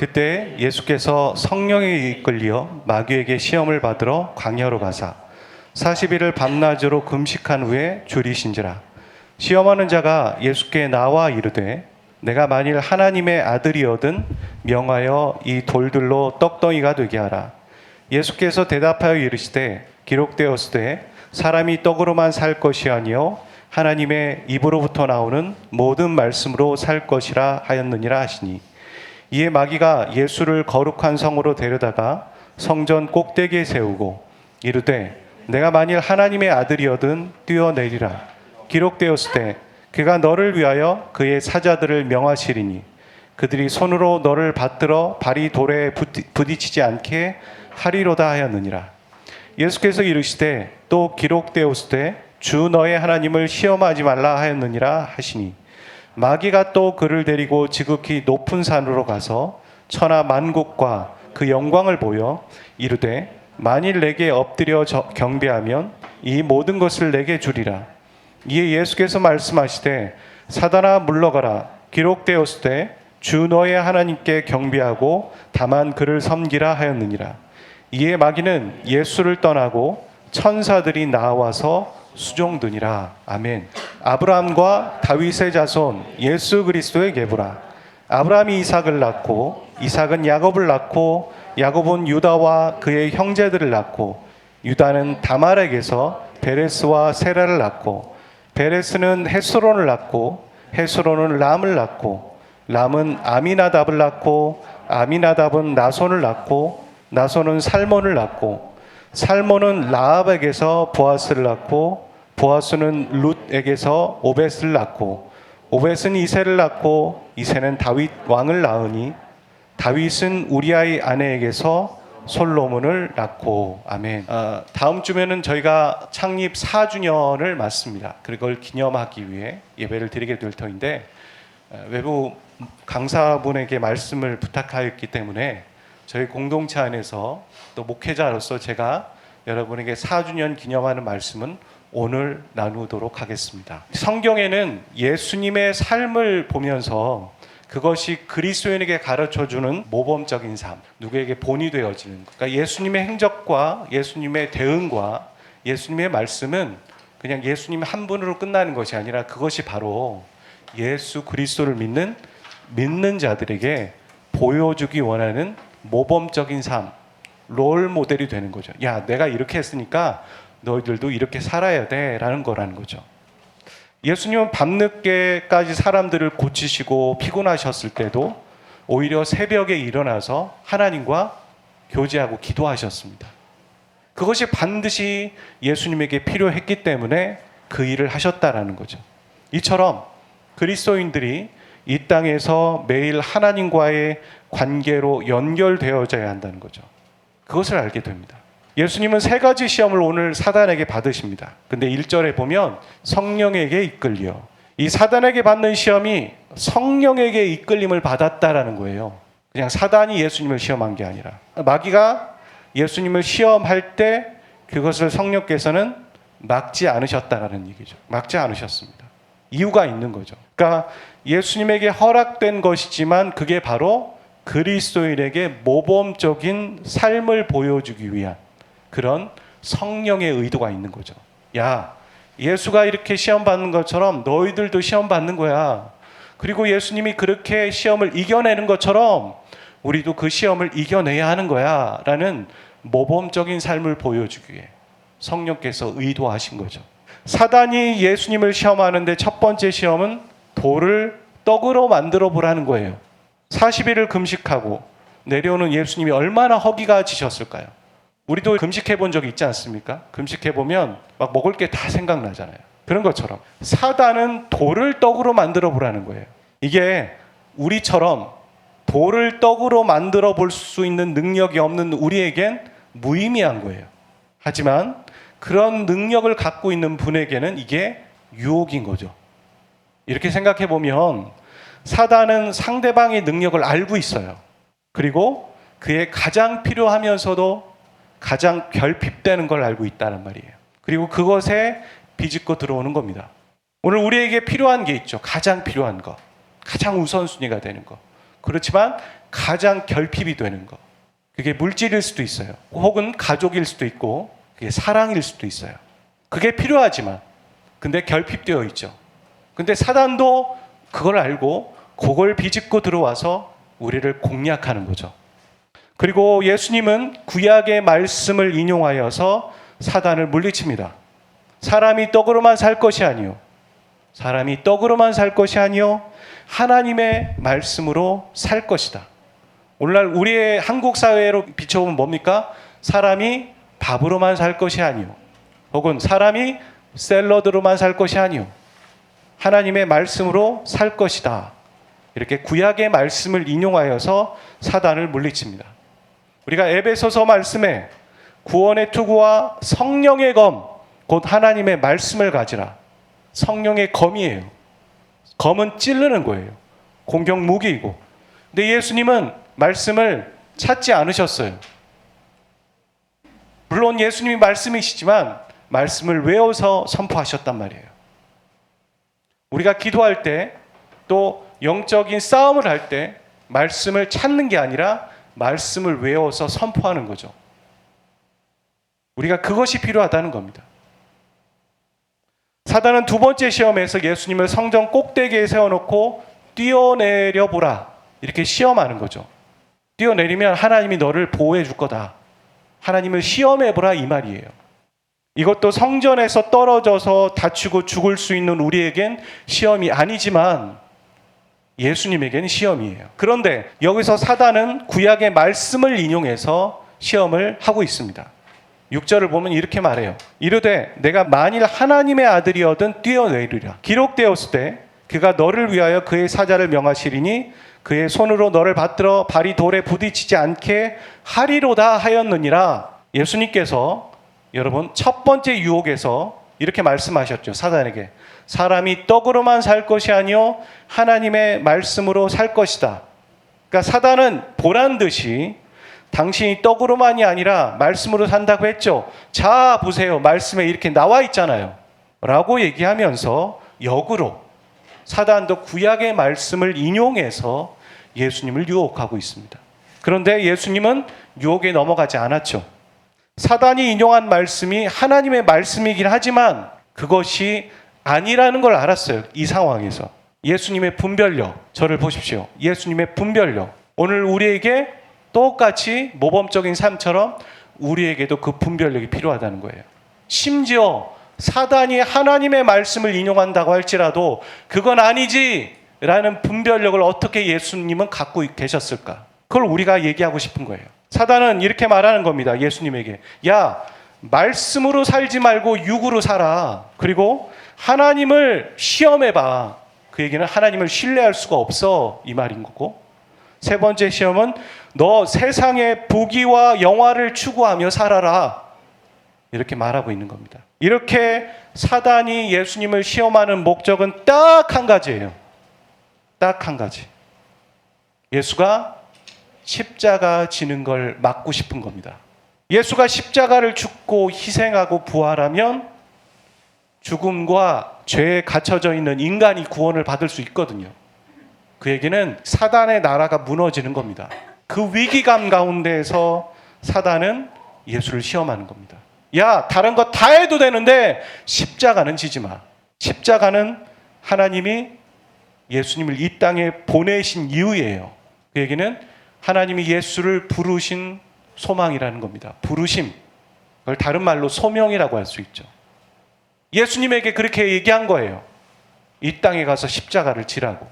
그때 예수께서 성령에 이끌려 마귀에게 시험을 받으러 광야로 가사 40일을 밤낮으로 금식한 후에 줄이신지라. 시험하는 자가 예수께 나와 이르되 내가 만일 하나님의 아들이거든 명하여 이 돌들로 떡덩이가 되게 하라. 예수께서 대답하여 이르시되 기록되었으되 사람이 떡으로만 살 것이 아니요 하나님의 입으로부터 나오는 모든 말씀으로 살 것이라 하였느니라 하시니, 이에 마귀가 예수를 거룩한 성으로 데려다가 성전 꼭대기에 세우고 이르되 내가 만일 하나님의 아들이거든 뛰어내리라. 기록되었으되 그가 너를 위하여 그의 사자들을 명하시리니 그들이 손으로 너를 받들어 발이 돌에 부딪히지 않게 하리로다 하였느니라. 예수께서 이르시되 또 기록되었으되 주 너의 하나님을 시험하지 말라 하였느니라 하시니, 마귀가 또 그를 데리고 지극히 높은 산으로 가서 천하 만국과 그 영광을 보여 이르되 만일 내게 엎드려 경배하면 이 모든 것을 내게 주리라. 이에 예수께서 말씀하시되 사단아 물러가라. 기록되었으되 주 너의 하나님께 경배하고 다만 그를 섬기라 하였느니라. 이에 마귀는 예수를 떠나고 천사들이 나와서 수종드니라. 아멘. 아브라함과 다윗의 자손 예수 그리스도의 계보라. 아브라함이 이삭을 낳고 이삭은 야곱을 낳고 야곱은 유다와 그의 형제들을 낳고 유다는 다말에게서 베레스와 세라를 낳고 베레스는 헤스론을 낳고 헤스론은 람을 낳고 람은 아미나답을 낳고 아미나답은 나손을 낳고 나손은 살몬을 낳고 살몬은 라합에게서 보아스를 낳고 보아스는 룻에게서 오벳을 낳고 오벳은 이새를 낳고 이새는 다윗 왕을 낳으니 다윗은 우리아의 아내에게서 솔로몬을 낳고. 아멘. 다음 주면은 저희가 창립 4주년을 맞습니다. 그걸 기념하기 위해 예배를 드리게 될 터인데 외부 강사분에게 말씀을 부탁하였기 때문에 저희 공동체 안에서 또 목회자로서 제가 여러분에게 4주년 기념하는 말씀은 오늘 나누도록 하겠습니다. 성경에는 예수님의 삶을 보면서 그것이 그리스도인에게 가르쳐주는 모범적인 삶, 누구에게 본이 되어지는 것. 그러니까 예수님의 행적과 예수님의 대응과 예수님의 말씀은 그냥 예수님 한 분으로 끝나는 것이 아니라 그것이 바로 예수 그리스도를 믿는 자들에게 보여주기 원하는 모범적인 삶, 롤 모델이 되는 거죠. 야, 내가 이렇게 했으니까 너희들도 이렇게 살아야 돼 라는 거라는 거죠. 예수님은 밤늦게까지 사람들을 고치시고 피곤하셨을 때도 오히려 새벽에 일어나서 하나님과 교제하고 기도하셨습니다. 그것이 반드시 예수님에게 필요했기 때문에 그 일을 하셨다라는 거죠. 이처럼 그리스도인들이 이 땅에서 매일 하나님과의 관계로 연결되어져야 한다는 거죠. 그것을 알게 됩니다. 예수님은 3가지 시험을 오늘 사단에게 받으십니다. 근데 1절에 보면 성령에게 이끌려. 이 사단에게 받는 시험이 성령에게 이끌림을 받았다라는 거예요. 그냥 사단이 예수님을 시험한 게 아니라 마귀가 예수님을 시험할 때 그것을 성령께서는 막지 않으셨다라는 얘기죠. 막지 않으셨습니다. 이유가 있는 거죠. 그러니까 예수님에게 허락된 것이지만 그게 바로 그리스도인에게 모범적인 삶을 보여주기 위한 그런 성령의 의도가 있는 거죠. 야, 예수가 이렇게 시험 받는 것처럼 너희들도 시험 받는 거야. 그리고 예수님이 그렇게 시험을 이겨내는 것처럼 우리도 그 시험을 이겨내야 하는 거야 라는 모범적인 삶을 보여주기 위해 성령께서 의도하신 거죠. 사단이 예수님을 시험하는데 첫 번째 시험은 돌을 떡으로 만들어 보라는 거예요. 40일을 금식하고 내려오는 예수님이 얼마나 허기가 지셨을까요? 우리도 금식해 본 적이 있지 않습니까? 금식해 보면 막 먹을 게 다 생각나잖아요. 그런 것처럼 사단은 돌을 떡으로 만들어 보라는 거예요. 이게 우리처럼 돌을 떡으로 만들어 볼 수 있는 능력이 없는 우리에겐 무의미한 거예요. 하지만 그런 능력을 갖고 있는 분에게는 이게 유혹인 거죠. 이렇게 생각해 보면 사단은 상대방의 능력을 알고 있어요. 그리고 그의 가장 필요하면서도 가장 결핍되는 걸 알고 있다는 말이에요. 그리고 그것에 비집고 들어오는 겁니다. 오늘 우리에게 필요한 게 있죠. 가장 필요한 거. 가장 우선순위가 되는 거. 그렇지만 가장 결핍이 되는 것. 그게 물질일 수도 있어요. 혹은 가족일 수도 있고, 그게 사랑일 수도 있어요. 그게 필요하지만, 근데 결핍되어 있죠. 근데 사단도 그걸 알고 그걸 비집고 들어와서 우리를 공략하는 거죠. 그리고 예수님은 구약의 말씀을 인용하여서 사단을 물리칩니다. 사람이 떡으로만 살 것이 아니요. 사람이 떡으로만 살 것이 아니요. 하나님의 말씀으로 살 것이다. 오늘날 우리의 한국 사회로 비춰보면 뭡니까? 사람이 밥으로만 살 것이 아니요. 혹은 사람이 샐러드로만 살 것이 아니요. 하나님의 말씀으로 살 것이다. 이렇게 구약의 말씀을 인용하여서 사단을 물리칩니다. 우리가 에베소서 말씀에 구원의 투구와 성령의 검, 곧 하나님의 말씀을 가지라. 성령의 검이에요. 검은 찌르는 거예요. 공격 무기이고. 근데 예수님은 말씀을 찾지 않으셨어요. 물론 예수님이 말씀이시지만 말씀을 외워서 선포하셨단 말이에요. 우리가 기도할 때 또 영적인 싸움을 할 때 말씀을 찾는 게 아니라 말씀을 외워서 선포하는 거죠. 우리가 그것이 필요하다는 겁니다. 사단은 두 번째 시험에서 예수님을 성전 꼭대기에 세워놓고 뛰어내려 보라 이렇게 시험하는 거죠. 뛰어내리면 하나님이 너를 보호해 줄 거다. 하나님을 시험해 보라 이 말이에요. 이것도 성전에서 떨어져서 다치고 죽을 수 있는 우리에겐 시험이 아니지만 예수님에게는 시험이에요. 그런데 여기서 사단은 구약의 말씀을 인용해서 시험을 하고 있습니다. 6절을 보면 이렇게 말해요. 이르되 내가 만일 하나님의 아들이어든 뛰어내리라. 기록되었을 때 그가 너를 위하여 그의 사자를 명하시리니 그의 손으로 너를 받들어 발이 돌에 부딪히지 않게 하리로다 하였느니라. 예수님께서 여러분 첫 번째 유혹에서 이렇게 말씀하셨죠. 사단에게 사람이 떡으로만 살 것이 아니요 하나님의 말씀으로 살 것이다. 그러니까 사단은 보란 듯이 당신이 떡으로만이 아니라 말씀으로 산다고 했죠. 자 보세요. 말씀에 이렇게 나와 있잖아요. 라고 얘기하면서 역으로 사단도 구약의 말씀을 인용해서 예수님을 유혹하고 있습니다. 그런데 예수님은 유혹에 넘어가지 않았죠. 사단이 인용한 말씀이 하나님의 말씀이긴 하지만 그것이 아니라는 걸 알았어요. 이 상황에서. 예수님의 분별력, 저를 보십시오. 예수님의 분별력. 오늘 우리에게 똑같이 모범적인 삶처럼 우리에게도 그 분별력이 필요하다는 거예요. 심지어 사단이 하나님의 말씀을 인용한다고 할지라도 그건 아니지 라는 분별력을 어떻게 예수님은 갖고 계셨을까? 그걸 우리가 얘기하고 싶은 거예요. 사단은 이렇게 말하는 겁니다. 예수님에게. 야, 말씀으로 살지 말고 육으로 살아. 그리고 하나님을 시험해봐. 그 얘기는 하나님을 신뢰할 수가 없어 이 말인 거고, 세 번째 시험은 너 세상의 부귀와 영화를 추구하며 살아라 이렇게 말하고 있는 겁니다. 이렇게 사단이 예수님을 시험하는 목적은 딱 한 가지예요. 딱 한 가지. 예수가 십자가 지는 걸 막고 싶은 겁니다. 예수가 십자가를 죽고 희생하고 부활하면 죽음과 죄에 갇혀져 있는 인간이 구원을 받을 수 있거든요. 그 얘기는 사단의 나라가 무너지는 겁니다. 그 위기감 가운데에서 사단은 예수를 시험하는 겁니다. 야, 다른 거 다 해도 되는데 십자가는 지지 마. 십자가는 하나님이 예수님을 이 땅에 보내신 이유예요. 그 얘기는 하나님이 예수를 부르신 소망이라는 겁니다. 부르심. 그걸 다른 말로 소명이라고 할 수 있죠. 예수님에게 그렇게 얘기한 거예요. 이 땅에 가서 십자가를 지라고.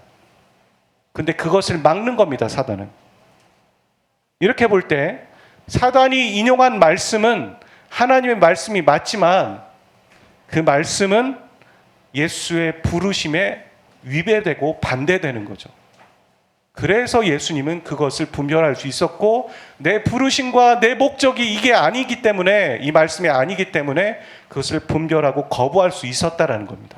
근데 그것을 막는 겁니다, 사단은. 이렇게 볼 때 사단이 인용한 말씀은 하나님의 말씀이 맞지만 그 말씀은 예수의 부르심에 위배되고 반대되는 거죠. 그래서 예수님은 그것을 분별할 수 있었고 내 부르심과 내 목적이 이게 아니기 때문에, 이 말씀이 아니기 때문에 그것을 분별하고 거부할 수 있었다라는 겁니다.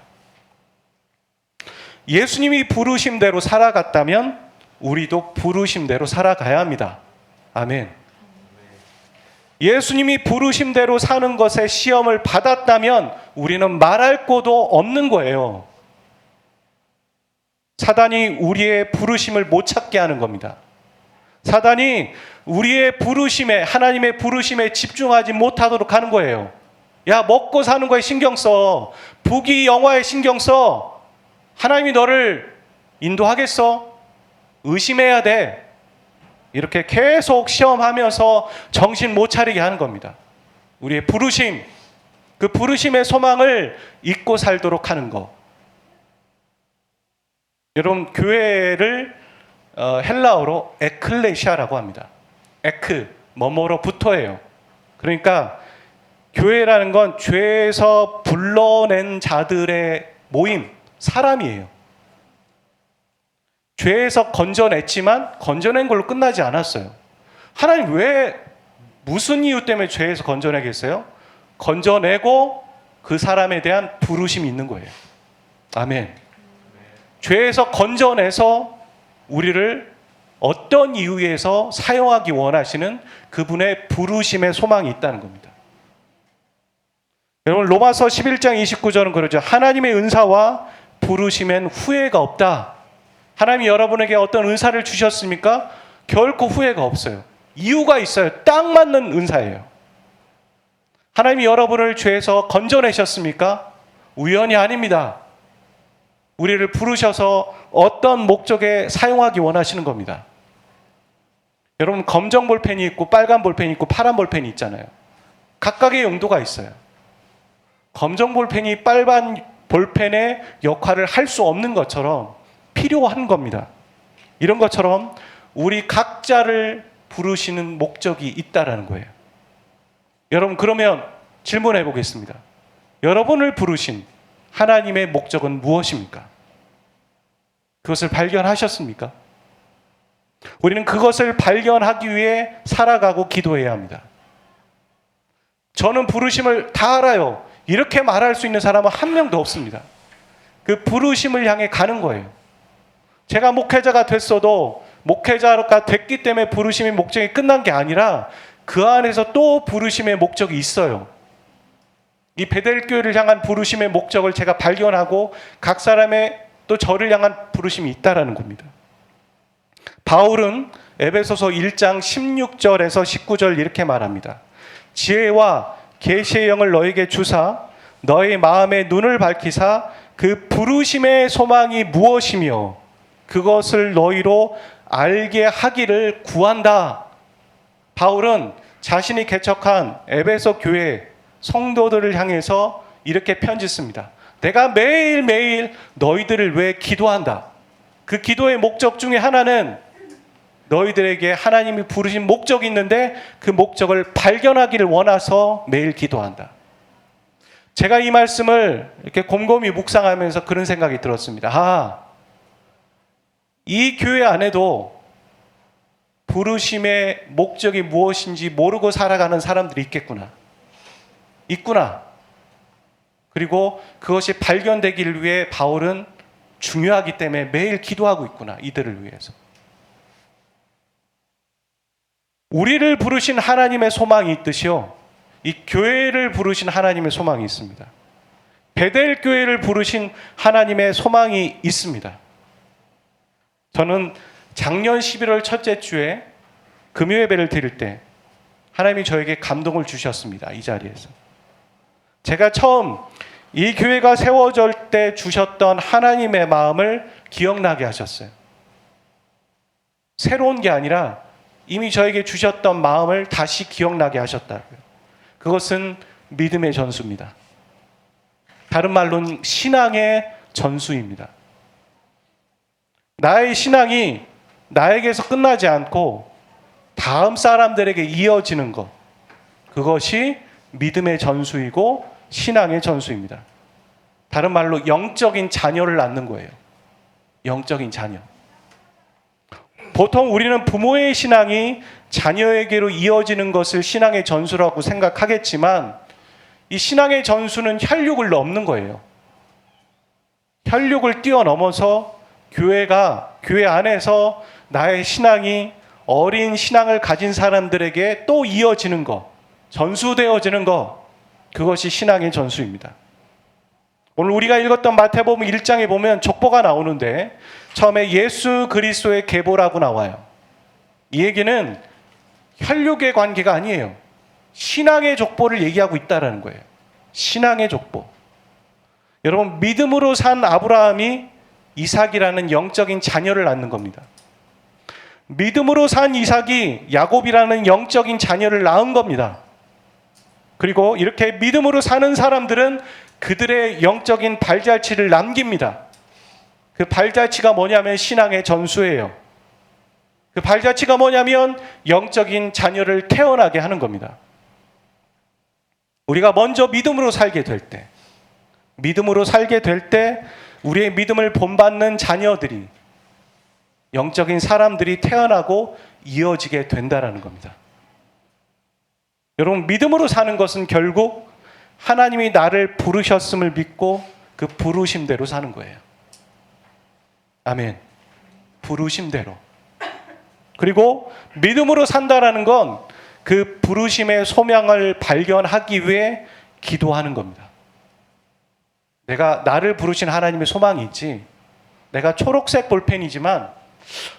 예수님이 부르심대로 살아갔다면 우리도 부르심대로 살아가야 합니다. 아멘. 예수님이 부르심대로 사는 것에 시험을 받았다면 우리는 말할 것도 없는 거예요. 사단이 우리의 부르심을 못 찾게 하는 겁니다. 사단이 우리의 부르심에, 하나님의 부르심에 집중하지 못하도록 하는 거예요. 야, 먹고 사는 거에 신경 써. 부귀 영화에 신경 써. 하나님이 너를 인도하겠어? 의심해야 돼. 이렇게 계속 시험하면서 정신 못 차리게 하는 겁니다. 우리의 부르심, 그 부르심의 소망을 잊고 살도록 하는 거. 여러분, 교회를 헬라어로 에클레시아라고 합니다. 에크, 뭐뭐로부터예요. 그러니까 교회라는 건 죄에서 불러낸 자들의 모임, 사람이에요. 죄에서 건져냈지만 건져낸 걸로 끝나지 않았어요. 하나님 왜, 무슨 이유 때문에 죄에서 건져내겠어요? 건져내고 그 사람에 대한 부르심이 있는 거예요. 아멘. 죄에서 건져내서 우리를 어떤 이유에서 사용하기 원하시는 그분의 부르심의 소망이 있다는 겁니다. 여러분, 로마서 11장 29절은 그러죠. 하나님의 은사와 부르심엔 후회가 없다. 하나님이 여러분에게 어떤 은사를 주셨습니까? 결코 후회가 없어요. 이유가 있어요. 딱 맞는 은사예요. 하나님이 여러분을 죄에서 건져내셨습니까? 우연이 아닙니다. 우리를 부르셔서 어떤 목적에 사용하기 원하시는 겁니다. 여러분, 검정 볼펜이 있고 빨간 볼펜이 있고 파란 볼펜이 있잖아요. 각각의 용도가 있어요. 검정 볼펜이 빨간 볼펜의 역할을 할 수 없는 것처럼 필요한 겁니다. 이런 것처럼 우리 각자를 부르시는 목적이 있다라는 거예요. 여러분, 그러면 질문해 보겠습니다. 여러분을 부르신 하나님의 목적은 무엇입니까? 그것을 발견하셨습니까? 우리는 그것을 발견하기 위해 살아가고 기도해야 합니다. 저는 부르심을 다 알아요. 이렇게 말할 수 있는 사람은 한 명도 없습니다. 그 부르심을 향해 가는 거예요. 제가 목회자가 됐어도 목회자가 됐기 때문에 부르심의 목적이 끝난 게 아니라 그 안에서 또 부르심의 목적이 있어요. 이 베델교회를 향한 부르심의 목적을 제가 발견하고 각 사람의 또 저를 향한 부르심이 있다라는 겁니다. 바울은 에베소서 1장 16절에서 19절 이렇게 말합니다. 지혜와 계시의 영을 너에게 주사 너의 마음의 눈을 밝히사 그 부르심의 소망이 무엇이며 그것을 너희로 알게 하기를 구한다. 바울은 자신이 개척한 에베소 교회 성도들을 향해서 이렇게 편지 씁니다. 내가 매일매일 너희들을 위해 기도한다. 그 기도의 목적 중에 하나는 너희들에게 하나님이 부르신 목적이 있는데 그 목적을 발견하기를 원해서 매일 기도한다. 제가 이 말씀을 이렇게 곰곰이 묵상하면서 그런 생각이 들었습니다. 이 교회 안에도 부르심의 목적이 무엇인지 모르고 살아가는 사람들이 있구나. 그리고 그것이 발견되기를 위해 바울은 중요하기 때문에 매일 기도하고 있구나. 이들을 위해서. 우리를 부르신 하나님의 소망이 있듯이요, 이 교회를 부르신 하나님의 소망이 있습니다. 베델 교회를 부르신 하나님의 소망이 있습니다. 저는 작년 11월 첫째 주에 금요예배를 드릴 때 하나님이 저에게 감동을 주셨습니다. 이 자리에서 제가 처음 이 교회가 세워질 때 주셨던 하나님의 마음을 기억나게 하셨어요. 새로운 게 아니라 이미 저에게 주셨던 마음을 다시 기억나게 하셨다고요. 그것은 믿음의 전수입니다. 다른 말로는 신앙의 전수입니다. 나의 신앙이 나에게서 끝나지 않고 다음 사람들에게 이어지는 것, 그것이 믿음의 전수이고 신앙의 전수입니다. 다른 말로 영적인 자녀를 낳는 거예요. 영적인 자녀. 보통 우리는 부모의 신앙이 자녀에게로 이어지는 것을 신앙의 전수라고 생각하겠지만 이 신앙의 전수는 혈육을 넘는 거예요. 혈육을 뛰어넘어서 교회 안에서 나의 신앙이 어린 신앙을 가진 사람들에게 또 이어지는 것, 전수되어지는 것, 그것이 신앙의 전수입니다. 오늘 우리가 읽었던 마태복음 1장에 보면 족보가 나오는데 처음에 예수 그리스도의 계보라고 나와요. 이 얘기는 혈육의 관계가 아니에요. 신앙의 족보를 얘기하고 있다는 거예요. 신앙의 족보. 여러분, 믿음으로 산 아브라함이 이삭이라는 영적인 자녀를 낳는 겁니다. 믿음으로 산 이삭이 야곱이라는 영적인 자녀를 낳은 겁니다. 그리고 이렇게 믿음으로 사는 사람들은 그들의 영적인 발자취를 남깁니다. 그 발자취가 뭐냐면 신앙의 전수예요. 그 발자취가 뭐냐면 영적인 자녀를 태어나게 하는 겁니다. 우리가 먼저 믿음으로 살게 될 때, 우리의 믿음을 본받는 자녀들이, 영적인 사람들이 태어나고 이어지게 된다는 겁니다. 여러분, 믿음으로 사는 것은 결국 하나님이 나를 부르셨음을 믿고 그 부르심대로 사는 거예요. 아멘. 부르심대로. 그리고 믿음으로 산다라는 건 그 부르심의 소명을 발견하기 위해 기도하는 겁니다. 내가 나를 부르신 하나님의 소망이 있지. 내가 초록색 볼펜이지만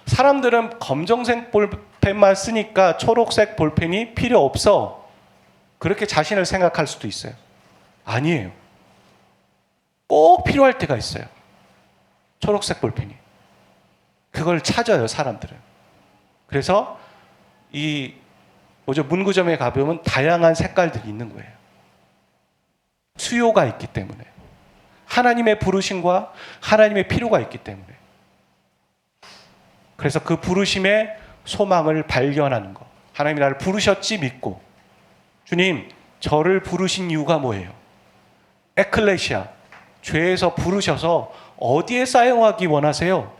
사람들은 검정색 볼펜만 쓰니까 초록색 볼펜이 필요 없어. 그렇게 자신을 생각할 수도 있어요. 아니에요. 꼭 필요할 때가 있어요. 초록색 볼펜이. 그걸 찾아요, 사람들은. 그래서 문구점에 가보면 다양한 색깔들이 있는 거예요. 수요가 있기 때문에. 하나님의 부르심과 하나님의 필요가 있기 때문에. 그래서 그 부르심의 소망을 발견하는 것. 하나님이 나를 부르셨지 믿고, 주님, 저를 부르신 이유가 뭐예요? 에클레시아, 죄에서 부르셔서 어디에 사용하기 원하세요?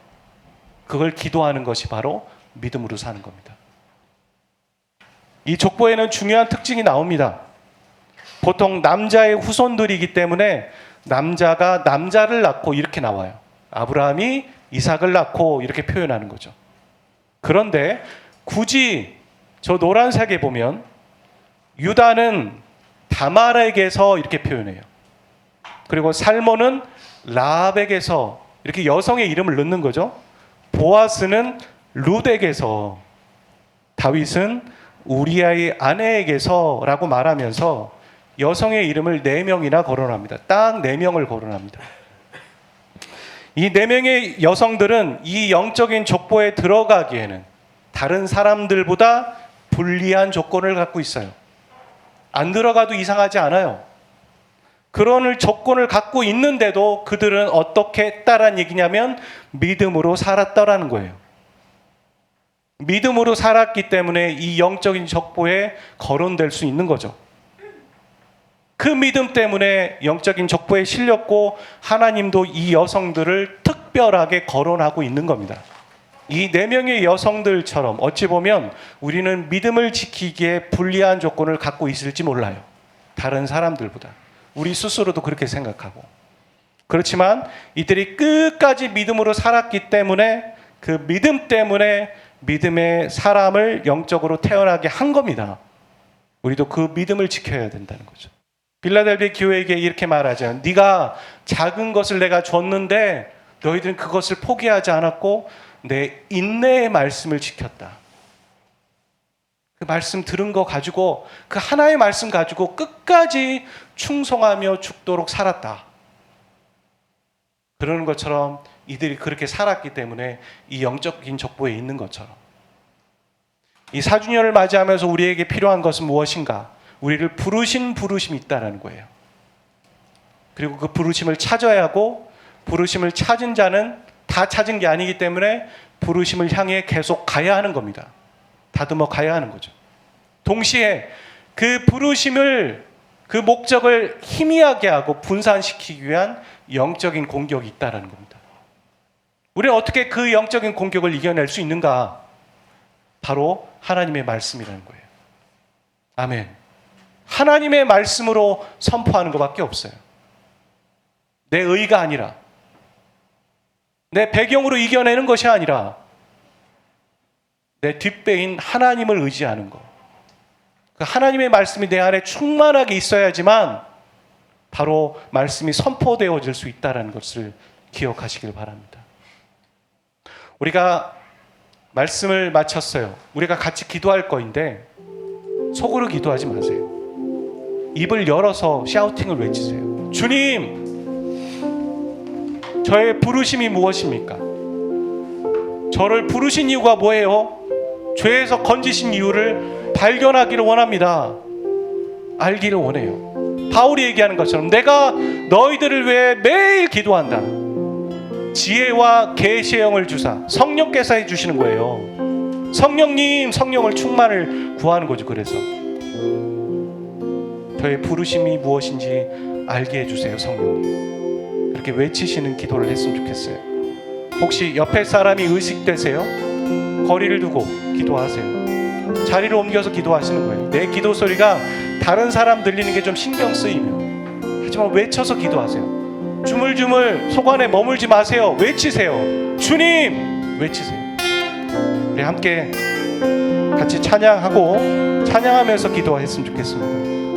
그걸 기도하는 것이 바로 믿음으로 사는 겁니다. 이 족보에는 중요한 특징이 나옵니다. 보통 남자의 후손들이기 때문에 남자가 남자를 낳고 이렇게 나와요. 아브라함이 이삭을 낳고 이렇게 표현하는 거죠. 그런데 굳이 저 노란색에 보면 유다는 다말에게서 이렇게 표현해요. 그리고 살몬은 라합에게서 이렇게 여성의 이름을 넣는 거죠. 보아스는 룻에게서, 다윗은 우리아의 아내에게서라고 말하면서 여성의 이름을 4명이나 거론합니다. 딱 4명을 거론합니다. 이 4명의 여성들은 이 영적인 족보에 들어가기에는 다른 사람들보다 불리한 조건을 갖고 있어요. 안 들어가도 이상하지 않아요. 그런 조건을 갖고 있는데도 그들은 어떻게 했다라는 얘기냐면 믿음으로 살았다라는 거예요. 믿음으로 살았기 때문에 이 영적인 족보에 거론될 수 있는 거죠. 그 믿음 때문에 영적인 족보에 실렸고 하나님도 이 여성들을 특별하게 거론하고 있는 겁니다. 이 4명의 여성들처럼 어찌 보면 우리는 믿음을 지키기에 불리한 조건을 갖고 있을지 몰라요. 다른 사람들보다. 우리 스스로도 그렇게 생각하고. 그렇지만 이들이 끝까지 믿음으로 살았기 때문에 그 믿음 때문에 믿음의 사람을 영적으로 태어나게 한 겁니다. 우리도 그 믿음을 지켜야 된다는 거죠. 빌라델비아 교회에게 이렇게 말하죠. 네가 작은 것을 내가 줬는데 너희들은 그것을 포기하지 않았고 내 인내의 말씀을 지켰다. 그 말씀 들은 거 가지고, 그 하나의 말씀 가지고 끝까지 충성하며 죽도록 살았다. 그러는 것처럼 이들이 그렇게 살았기 때문에 이 영적인 족보에 있는 것처럼 이 4주년을 맞이하면서 우리에게 필요한 것은 무엇인가? 우리를 부르신 부르심이 있다는 거예요. 그리고 그 부르심을 찾아야 하고, 부르심을 찾은 자는 다 찾은 게 아니기 때문에 부르심을 향해 계속 가야 하는 겁니다. 다듬어 가야 하는 거죠. 동시에 그 부르심을, 그 목적을 희미하게 하고 분산시키기 위한 영적인 공격이 있다는 겁니다. 우리는 어떻게 그 영적인 공격을 이겨낼 수 있는가? 바로 하나님의 말씀이라는 거예요. 아멘. 하나님의 말씀으로 선포하는 것밖에 없어요. 내 의가 아니라, 내 배경으로 이겨내는 것이 아니라 내 뒷배인 하나님을 의지하는 것. 그 하나님의 말씀이 내 안에 충만하게 있어야지만 바로 말씀이 선포되어질 수 있다는 것을 기억하시길 바랍니다. 우리가 말씀을 마쳤어요. 우리가 같이 기도할 거인데 속으로 기도하지 마세요. 입을 열어서 샤우팅을 외치세요. 주님, 저의 부르심이 무엇입니까? 저를 부르신 이유가 뭐예요? 죄에서 건지신 이유를 발견하기를 원합니다. 알기를 원해요. 바울이 얘기하는 것처럼 내가 너희들을 위해 매일 기도한다. 지혜와 계시의 영을 주사 성령께서 해주시는 거예요. 성령님, 성령을 충만을 구하는 거죠. 그래서 저의 부르심이 무엇인지 알게 해주세요. 성령님. 그렇게 외치시는 기도를 했으면 좋겠어요. 혹시 옆에 사람이 의식되세요? 거리를 두고 기도하세요. 자리를 옮겨서 기도하시는 거예요. 내 기도 소리가 다른 사람 들리는 게 좀 신경 쓰이면, 하지만 외쳐서 기도하세요. 주물주물 속 안에 머물지 마세요. 외치세요. 주님! 외치세요. 우리 함께 같이 찬양하고 찬양하면서 기도했으면 좋겠습니다.